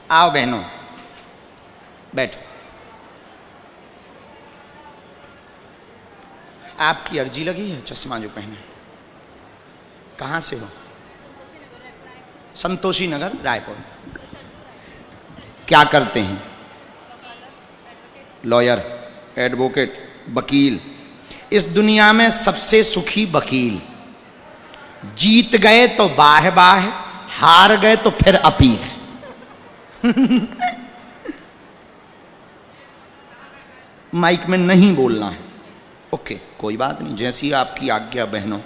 आओ बहनों, बैठो। आपकी अर्जी लगी है चश्मा जो पहने? कहाँ से हो? संतोषी नगर, रायपुर। क्या करते हैं? लॉयर, एडवोकेट, वकील। इस दुनिया में सबसे सुखी वकील। जीत गए तो बाह बाह, हार गए तो फिर अपील। माइक में नहीं बोलना है। ओके, कोई बात नहीं, जैसी आपकी आज्ञा बहनों।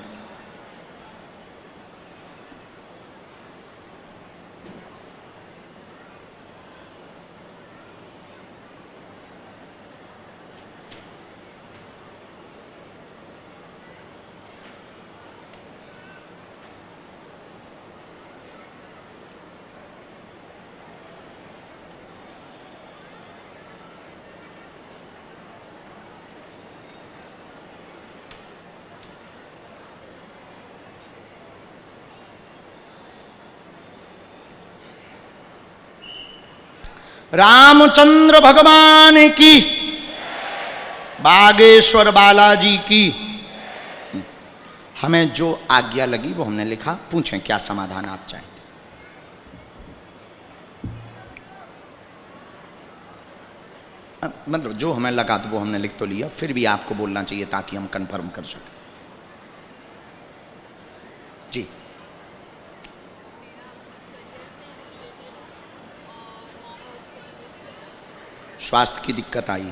रामचंद्र भगवान की, बागेश्वर बालाजी की। हमें जो आज्ञा लगी वो हमने लिखा। पूछें क्या समाधान आप चाहते? मतलब जो हमें लगा तो वो हमने लिख तो लिया, फिर भी आपको बोलना चाहिए ताकि हम कंफर्म कर सकें। जी, स्वास्थ्य की दिक्कत आई,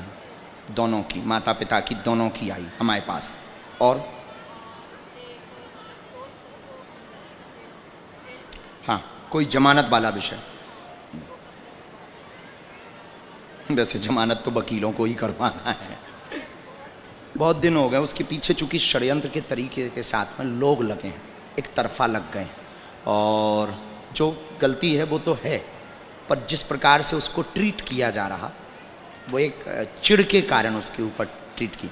दोनों की, माता पिता की दोनों की आई हमारे पास। और हाँ, कोई जमानत वाला विषय। वैसे जमानत तो वकीलों को ही करवाना है। बहुत दिन हो गए उसके पीछे, चूंकि षड्यंत्र के तरीके के साथ में लोग लगे हैं, एक तरफा लग गए, और जो गलती है वो तो है, पर जिस प्रकार से उसको ट्रीट किया जा रहा वो एक चिढ़ के कारण उसके ऊपर ट्रीट की।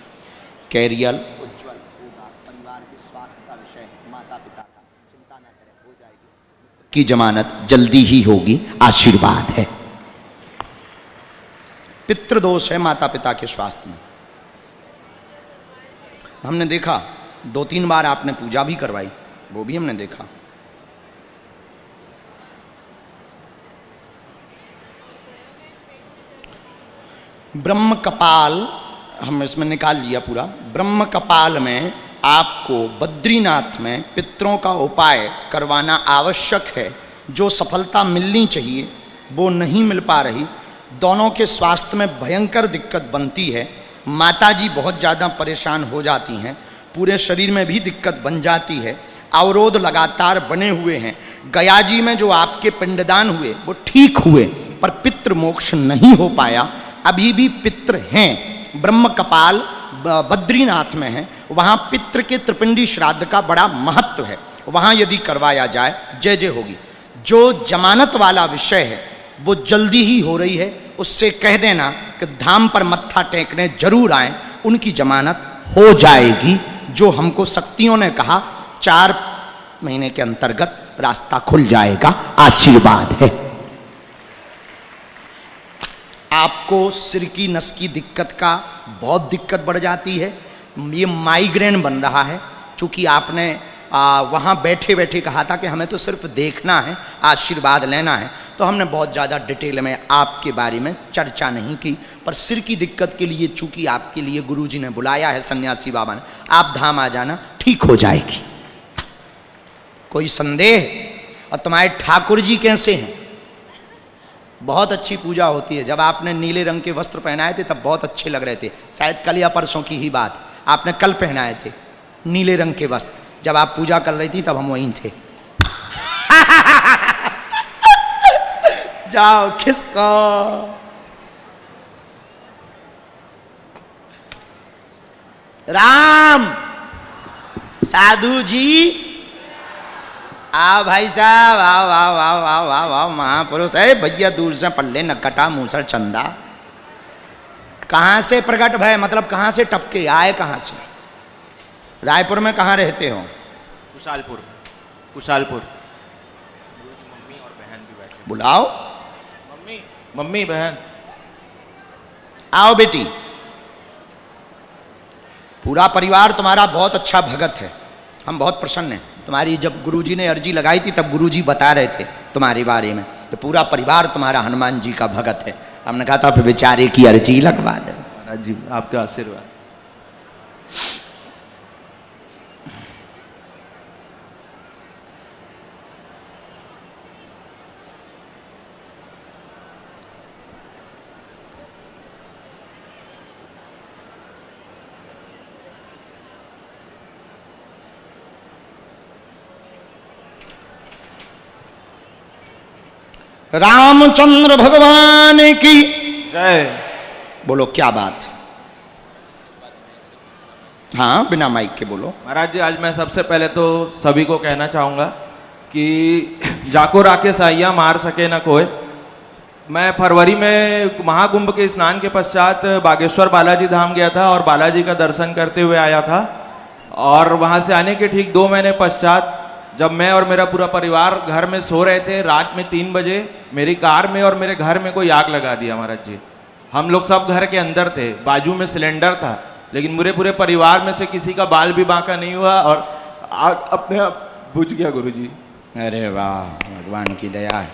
कैरियर उज्जवल होगा, परिवार के स्वास्थ्य का विषय, माता पिता का, चिंता न करें, हो जाएगी। की जमानत जल्दी ही होगी, आशीर्वाद है। पितृदोष है माता पिता के स्वास्थ्य में। हमने देखा 2-3 बार आपने पूजा भी करवाई, वो भी हमने देखा। ब्रह्म कपाल हम इसमें निकाल लिया पूरा। ब्रह्म कपाल में आपको बद्रीनाथ में पितरों का उपाय करवाना आवश्यक है। जो सफलता मिलनी चाहिए वो नहीं मिल पा रही। दोनों के स्वास्थ्य में भयंकर दिक्कत बनती है। माताजी बहुत ज़्यादा परेशान हो जाती हैं, पूरे शरीर में भी दिक्कत बन जाती है, अवरोध लगातार बने हुए हैं। गया जी में जो आपके पिंडदान हुए वो ठीक हुए, पर पितृ मोक्ष नहीं हो पाया। अभी भी पितृ हैं। ब्रह्म कपाल बद्रीनाथ में है, वहाँ पितृ के त्रिपिंडी श्राद्ध का बड़ा महत्व है। वहाँ यदि करवाया जाए जय जय होगी। जो जमानत वाला विषय है वो जल्दी ही हो रही है, उससे कह देना कि धाम पर मत्था टेकने जरूर आए, उनकी जमानत हो जाएगी। जो हमको शक्तियों ने कहा 4 महीने के अंतर्गत रास्ता खुल जाएगा, आशीर्वाद है। आपको सिर की नस की दिक्कत का बहुत दिक्कत बढ़ जाती है, ये माइग्रेन बन रहा है। चूंकि आपने वहाँ बैठे बैठे कहा था कि हमें तो सिर्फ देखना है, आशीर्वाद लेना है, तो हमने बहुत ज़्यादा डिटेल में आपके बारे में चर्चा नहीं की। पर सिर की दिक्कत के लिए चूंकि आपके लिए गुरुजी ने बुलाया है, सन्यासी बाबा ने, आप धाम आ जाना, ठीक हो जाएगी। कोई संदेह? और तुम्हारे ठाकुर जी कैसे हैं? बहुत अच्छी पूजा होती है। जब आपने नीले रंग के वस्त्र पहनाए थे तब बहुत अच्छे लग रहे थे। शायद कल या परसों की ही बात, आपने कल पहनाए थे नीले रंग के वस्त्र। जब आप पूजा कर रही थी तब हम वहीं थे। जाओ खिसको। राम साधु जी, आओ भाई साहब, आओ आओ आओ आओ आओ आओ, महापुरुष है भैया, दूर से पल्ले नकटा मूसर चंदा। कहाँ से प्रकट भय, मतलब कहाँ से टपके आए, कहाँ से? रायपुर में कहाँ रहते हो? कुशालपुर। कुशालपुर। मम्मी और बहन भी बैठे। बुलाओ। मम्मी मम्मी बहन। आओ बेटी। पूरा परिवार तुम्हारा बहुत अच्छा भगत है, हम बहुत प्रसन्न हैं। तुम्हारी जब गुरुजी ने अर्जी लगाई थी तब गुरुजी बता रहे थे तुम्हारे बारे में, तो पूरा परिवार तुम्हारा हनुमान जी का भगत है। हमने कहा था फिर बेचारे की अर्जी लगवा दे। महाराज जी आपका आशीर्वाद। रामचंद्र भगवान की जय। बोलो क्या बात। हाँ बिना माइक के बोलो। महाराज जी आज मैं सबसे पहले तो सभी को कहना चाहूंगा कि जाको राके साइया मार सके न कोई। मैं फरवरी में महाकुंभ के स्नान के पश्चात बागेश्वर बालाजी धाम गया था और बालाजी का दर्शन करते हुए आया था। और वहां से आने के ठीक 2 महीने पश्चात जब मैं और मेरा पूरा परिवार घर में सो रहे थे, रात में 3 बजे मेरी कार में और मेरे घर में कोई आग लगा दिया महाराज जी। हम लोग सब घर के अंदर थे, बाजू में सिलेंडर था, लेकिन मेरे पूरे परिवार में से किसी का बाल भी बांका नहीं हुआ और आग अपने आप बुझ गया गुरुजी। अरे वाह, भगवान की दया है,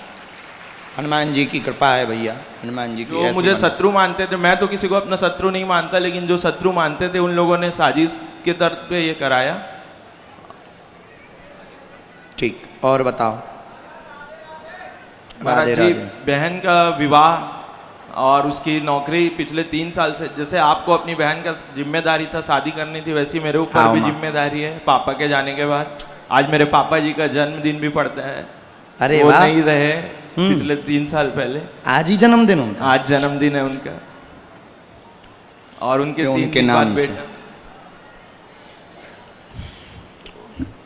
हनुमान जी की कृपा है भैया। हनुमान जी की जो मुझे शत्रु मानते थे, मैं तो किसी को अपना शत्रु नहीं मानता, लेकिन जो शत्रु मानते थे उन लोगों ने साजिश के तर्ज पे ये कराया। ठीक, और बताओ। महाराज जी बहन का विवाह और उसकी नौकरी पिछले 3 साल से, जैसे आपको अपनी बहन का जिम्मेदारी था शादी करनी थी, वैसी मेरे ऊपर भी जिम्मेदारी है पापा के जाने के बाद। आज मेरे पापा जी का जन्मदिन भी पड़ता है। अरे वो वाह। नहीं रहे पिछले 3 साल पहले। आज ही जन्मदिन उनका? आज जन्मदिन है उनका और उनके उनके नाम से।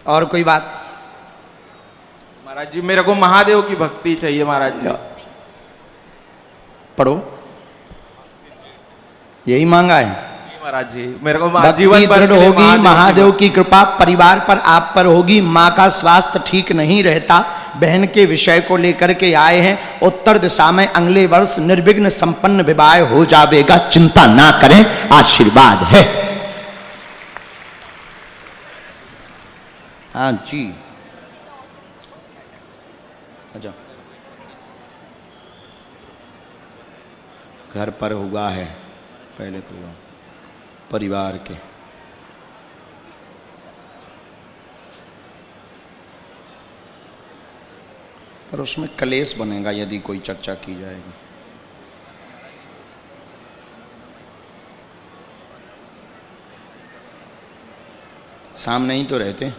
और कोई बात? महाराज जी मेरे को महादेव की भक्ति चाहिए महाराज जी। पढ़ो, यही मांगा है महाराज जी। मेरे को भक्ति जीवन भर दृढ़ होगी, महादेव की कृपा परिवार पर आप पर होगी। माँ का स्वास्थ्य ठीक नहीं रहता, बहन के विषय को लेकर के आए हैं। उत्तर दिशा में अगले वर्ष निर्विघ्न संपन्न विवाह हो जाएगा, चिंता ना करें, आशीर्वाद है। हाँ जी, अच्छा घर पर हुआ है पहले तो परिवार के। पर उसमें कलेश बनेगा यदि कोई चर्चा की जाएगी। सामने ही तो रहते।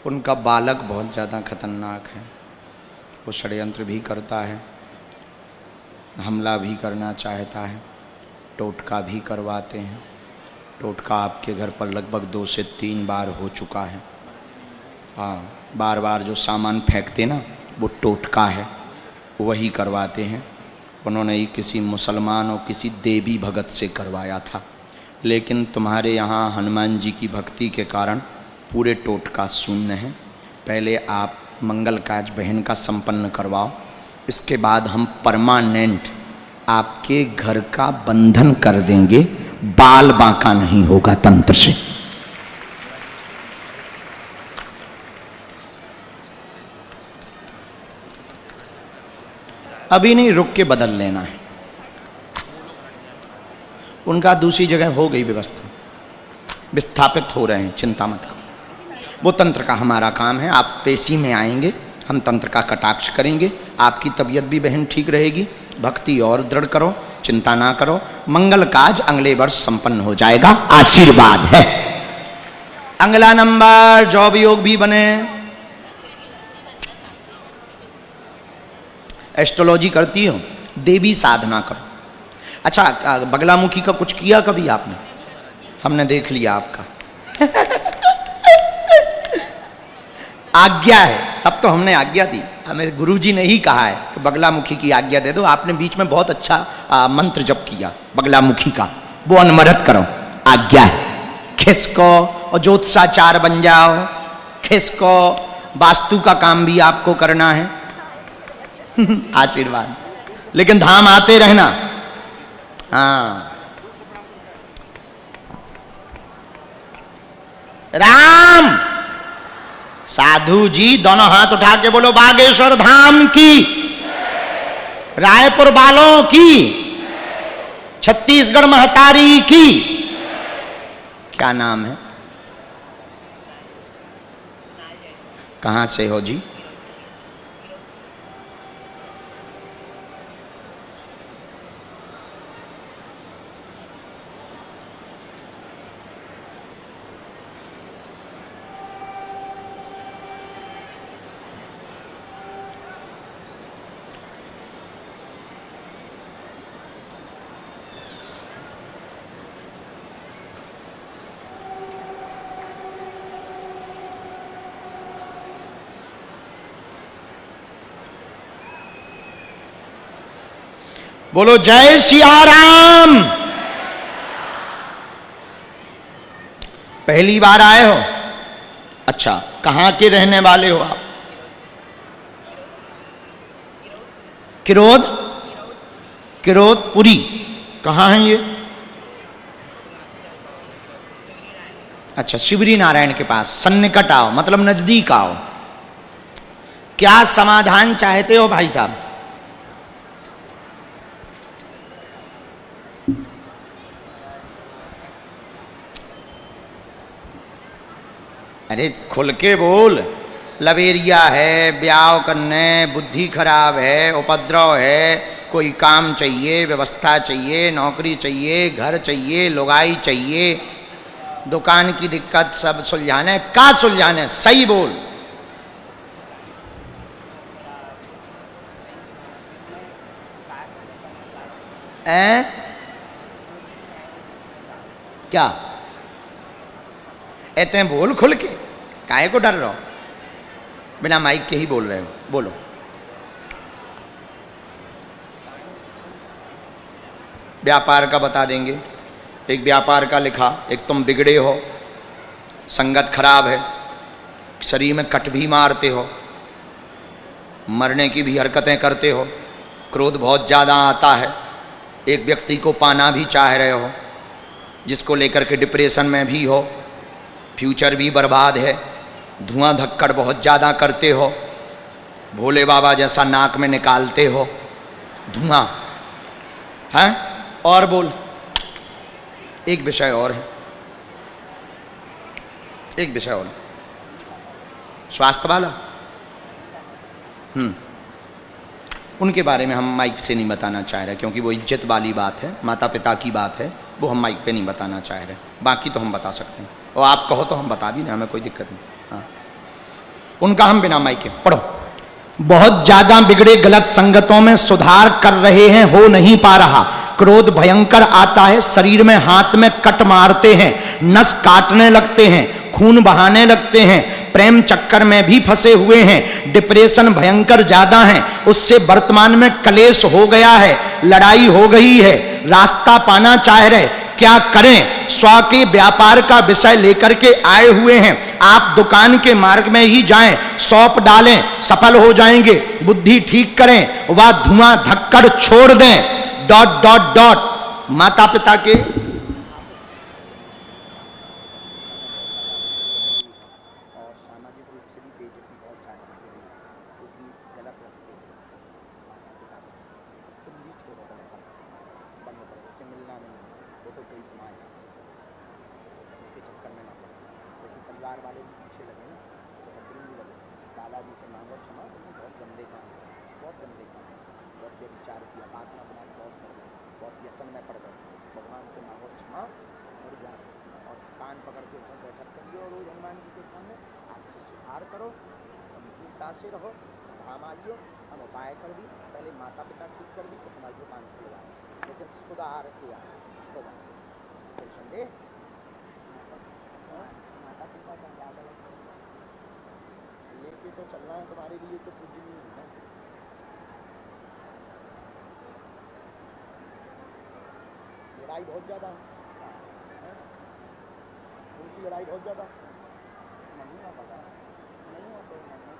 उनका बालक बहुत ज़्यादा खतरनाक है, वो षड्यंत्र भी करता है, हमला भी करना चाहता है, टोटका भी करवाते हैं। टोटका आपके घर पर लगभग 2 से 3 बार हो चुका है। हाँ, बार बार जो सामान फेंकते ना वो टोटका है, वही करवाते हैं। उन्होंने ही किसी मुसलमान और किसी देवी भगत से करवाया था, लेकिन तुम्हारे यहाँ हनुमान जी की भक्ति के कारण पूरे टोटका शून्य है। पहले आप मंगल काज बहन का संपन्न करवाओ, इसके बाद हम परमानेंट आपके घर का बंधन कर देंगे, बाल बांका नहीं होगा तंत्र से। अभी नहीं, रुक के बदल लेना है। उनका दूसरी जगह हो गई व्यवस्था, विस्थापित हो रहे हैं, चिंता मत करो। वो तंत्र का हमारा काम है। आप पेशी में आएंगे, हम तंत्र का कटाक्ष करेंगे, आपकी तबीयत भी बहन ठीक रहेगी। भक्ति और दृढ़ करो, चिंता ना करो, मंगल काज अगले वर्ष संपन्न हो जाएगा, आशीर्वाद है। अगला नंबर, जॉब योग भी बने। एस्ट्रोलॉजी करती हो, देवी साधना करो। अच्छा, बगलामुखी का कुछ किया कभी आपने? हमने देख लिया आपका आज्ञा है, तब तो हमने आज्ञा दी। हमें गुरुजी ने ही कहा है कि बगलामुखी की आज्ञा दे दो। आपने बीच में बहुत अच्छा मंत्र जप किया बगलामुखी का, वो अनवरत करो, आज्ञा है। खिसको और ज्योतिषाचार बन जाओ, खिसको वास्तु का काम भी आपको करना है। आशीर्वाद, लेकिन धाम आते रहना। हाँ, राम साधु जी दोनों हाथ उठा के बोलो बागेश्वर धाम की, रायपुर वालों की, छत्तीसगढ़ महतारी की। क्या नाम है? कहां से हो जी? बोलो जय सिया राम। पहली बार आए हो? अच्छा, कहां के रहने वाले हो आप? किरोद, किरोदपुरी। कहां है ये? अच्छा, शिवरी नारायण के पास। सन्निकट आओ, मतलब नजदीक आओ। क्या समाधान चाहते हो भाई साहब? अरे खुल के बोल। लवेरिया है, ब्याह करने, बुद्धि खराब है, उपद्रव है, कोई काम चाहिए, व्यवस्था चाहिए, नौकरी चाहिए, घर चाहिए, लुगाई चाहिए, दुकान की दिक्कत सब सुलझाने। का सुलझाने? सही बोल। क्या ऐते बोल खुल के, काहे को डर रहे हो? बिना माइक के ही बोल रहे हो, बोलो। व्यापार का बता देंगे। एक व्यापार का लिखा, एक तुम बिगड़े हो, संगत खराब है, शरीर में कट भी मारते हो, मरने की भी हरकतें करते हो, क्रोध बहुत ज़्यादा आता है, एक व्यक्ति को पाना भी चाह रहे हो जिसको लेकर के डिप्रेशन में भी हो, फ्यूचर भी बर्बाद है, धुआं धक्कड़ बहुत ज़्यादा करते हो, भोले बाबा जैसा नाक में निकालते हो धुआं, हैं? और बोल। एक विषय और है, एक विषय और, स्वास्थ्य वाला। उनके बारे में हम माइक से नहीं बताना चाह रहे क्योंकि वो इज्जत वाली बात है, माता पिता की बात है, वो हम माइक पे नहीं बताना चाह रहे। बाकी तो हम बता सकते हैं, और आप कहो तो हम बता भी दें, हमें कोई दिक्कत नहीं। हाँ, उनका हम बिना माइक के। पढ़ो। बहुत ज्यादा बिगड़े गलत संगतों में सुधार कर रहे हैं, हो नहीं पा रहा, क्रोध भयंकर आता है, शरीर में हाथ में कट मारते हैं, नस काटने लगते हैं, खून बहाने लगते हैं, प्रेम चक्कर में भी फंसे हुए हैं, डिप्रेशन भयंकर ज्यादा है, उससे वर्तमान में कलेश हो गया है, लड़ाई हो गई है, रास्ता पाना चाह रहे, क्या करें? स्व के व्यापार का विषय लेकर के आए हुए हैं। आप दुकान के मार्ग में ही जाएं, सौंप डालें, सफल हो जाएंगे। बुद्धि ठीक करें, वह धुआं धक्कड़ छोड़ दें। ... माता पिता के से रहो, धाम आइयो, हम उपाय कर दी, पहले माता पिता ठीक कर दी तो हमारी दुकान खुल जाए, लेकिन सुधार के आए तो कोई संदेह? माता पिता का क्या गलत लेके तो चलना है तुम्हारे लिए तो पूजनीय है। लड़ाई बहुत ज्यादा है, उनकी लड़ाई बहुत ज्यादा नहीं आ पाता, नहीं आता।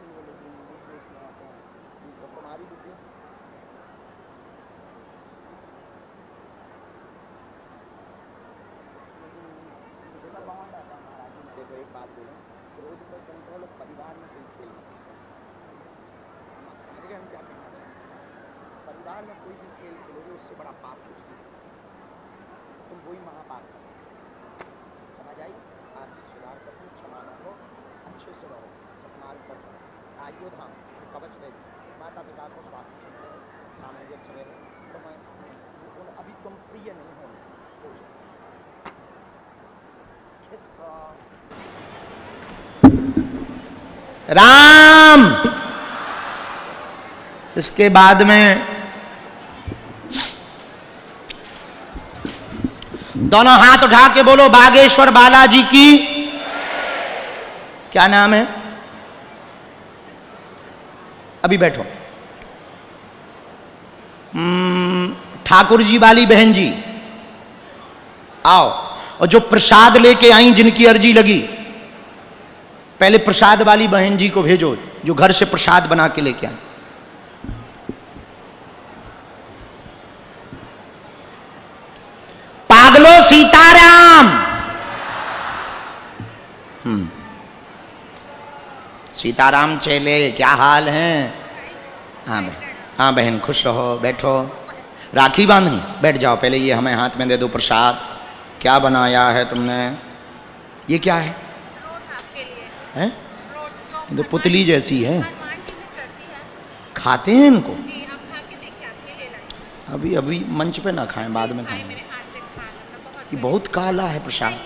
बात बोलें, क्रोध पर कंट्रोल और परिवार में कोई खेल नहीं। समझ गए हम क्या कहना चाहते हैं? परिवार में कोई भी खेल खेलोगे उससे बड़ा पाप कुछ नहीं, तुम वही महापाप करो। समझ आई? आपसे सुधार करके क्षमा मांगो, अच्छे से रहो, सतमार्ग पर चलो। आइयो धाम कवच दे, माता पिता को स्वास्थ्य सामंजस्य रहे, तो मैं अभी तुम प्रिय नहीं हो जाए। राम। इसके बाद में दोनों हाथ उठा के बोलो बागेश्वर बालाजी की। क्या नाम है? अभी बैठो। ठाकुर जी वाली बहन जी आओ, और जो प्रसाद लेके आई जिनकी अर्जी लगी, पहले प्रसाद वाली बहन जी को भेजो जो घर से प्रसाद बना के लेके आए। पागलो सीताराम। सीताराम चेले क्या हाल है? हाँ बहन, हाँ बहन खुश रहो, बैठो। राखी बांधनी? बैठ जाओ, पहले ये हमें हाथ में दे दो प्रसाद। क्या बनाया है तुमने? ये क्या है? हैं? तो पुतली जैसी है, खाते हैं इनको? अभी अभी मंच पे ना खाएं, बाद में खाएं। ये बहुत काला है प्रसाद।